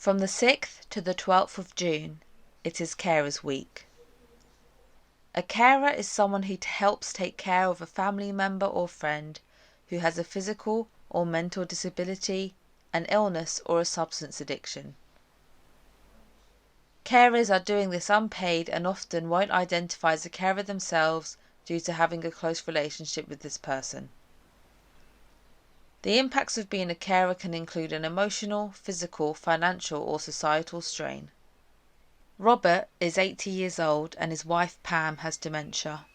From the 6th to the 12th of June, it is Carers Week. A carer is someone who helps take care of a family member or friend who has a physical or mental disability, an illness or a substance addiction. Carers are doing this unpaid and often won't identify as a carer themselves due to having a close relationship with this person. The impacts of being a carer can include an emotional, physical, financial or societal strain. Robert is 80 years old and his wife Pam has dementia.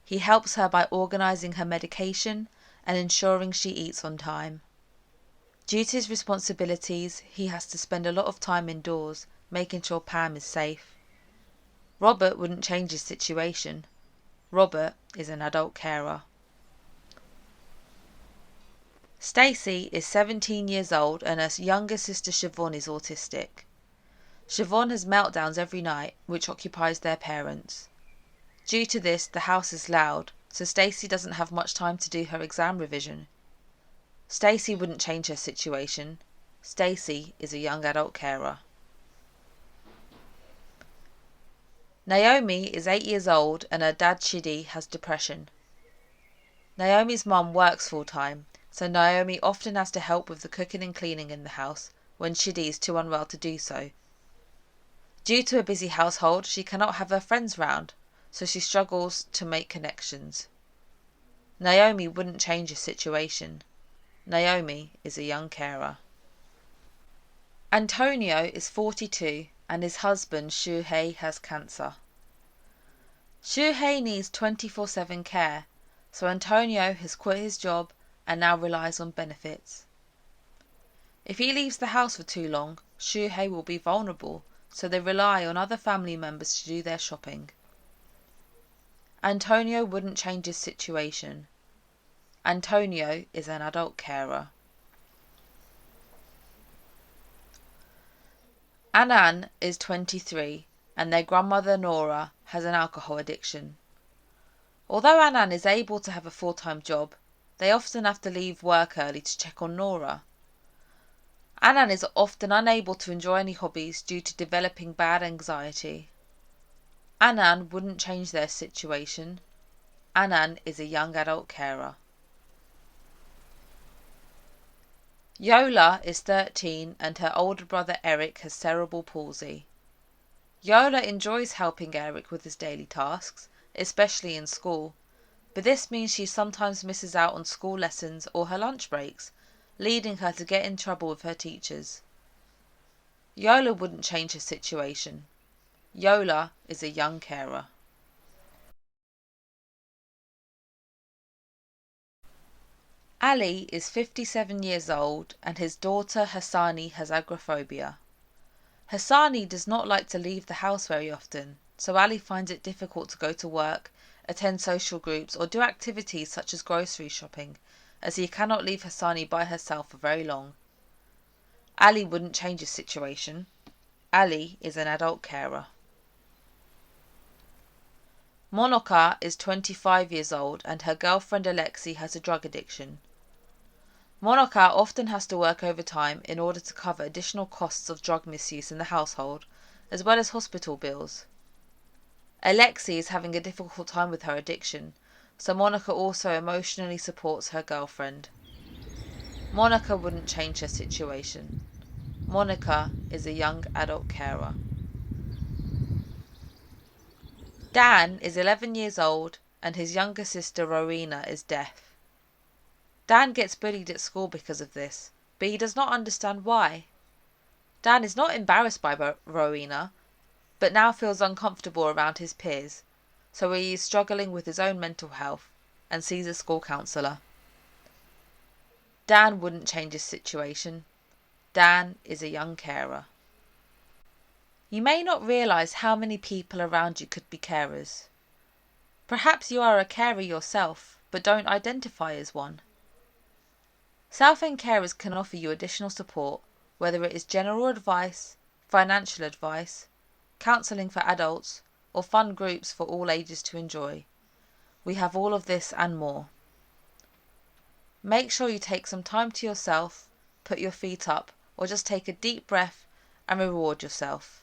He helps her by organising her medication and ensuring she eats on time. Due to his responsibilities, he has to spend a lot of time indoors, making sure Pam is safe. Robert wouldn't change his situation. Robert is an adult carer. Stacey is 17 years old and her younger sister Siobhan is autistic. Siobhan has meltdowns every night, which occupies their parents. Due to this, the house is loud, so Stacey doesn't have much time to do her exam revision. Stacey wouldn't change her situation. Stacey is a young adult carer. Naomi is 8 years old and her dad Chidi has depression. Naomi's mum works full-time, so Naomi often has to help with the cooking and cleaning in the house when Chidi is too unwell to do so. Due to a busy household, she cannot have her friends round, so she struggles to make connections. Naomi wouldn't change her situation. Naomi is a young carer. Antonio is 42 and his husband Shuhei has cancer. Shuhei needs 24/7 care, so Antonio has quit his job and now relies on benefits. If he leaves the house for too long, Shuhei will be vulnerable, so they rely on other family members to do their shopping. Antonio wouldn't change his situation. Antonio is an adult carer. Anan is 23 and their grandmother Nora has an alcohol addiction. Although Anan is able to have a full-time job, they often have to leave work early to check on Nora. Anan is often unable to enjoy any hobbies due to developing bad anxiety. Anan wouldn't change their situation. Anan is a young adult carer. Yola is 13 and her older brother Eric has cerebral palsy. Yola enjoys helping Eric with his daily tasks, especially in school, but this means she sometimes misses out on school lessons or her lunch breaks, leading her to get in trouble with her teachers. Yola wouldn't change her situation. Yola is a young carer. Ali is 57 years old and his daughter Hassani has agoraphobia. Hassani does not like to leave the house very often, so Ali finds it difficult to go to work, attend social groups or do activities such as grocery shopping, as he cannot leave Hassani by herself for very long. Ali wouldn't change his situation. Ali is an adult carer. Monica is 25 years old and her girlfriend Alexi has a drug addiction. Monica often has to work overtime in order to cover additional costs of drug misuse in the household, as well as hospital bills. Alexi is having a difficult time with her addiction, so Monica also emotionally supports her girlfriend. Monica wouldn't change her situation. Monica is a young adult carer. Dan is 11 years old and his younger sister Rowena is deaf. Dan gets bullied at school because of this, but he does not understand why. Dan is not embarrassed by Rowena, but now feels uncomfortable around his peers, so he is struggling with his own mental health and sees a school counsellor. Dan wouldn't change his situation. Dan is a young carer. You may not realise how many people around you could be carers. Perhaps you are a carer yourself, but don't identify as one. Southend Carers can offer you additional support, whether it is general advice, financial advice, counselling for adults, or fun groups for all ages to enjoy. We have all of this and more. Make sure you take some time to yourself, put your feet up, or just take a deep breath and reward yourself.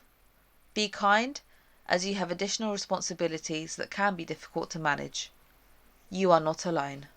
Be kind, as you have additional responsibilities that can be difficult to manage. You are not alone.